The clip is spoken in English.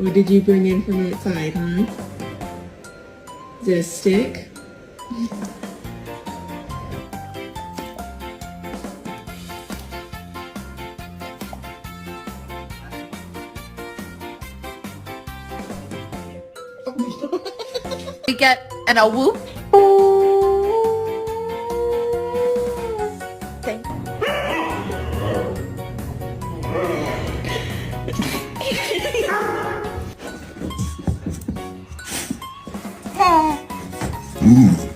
What did you bring in from outside, huh? Is it a stick? We get a whoop. Thank Ooh.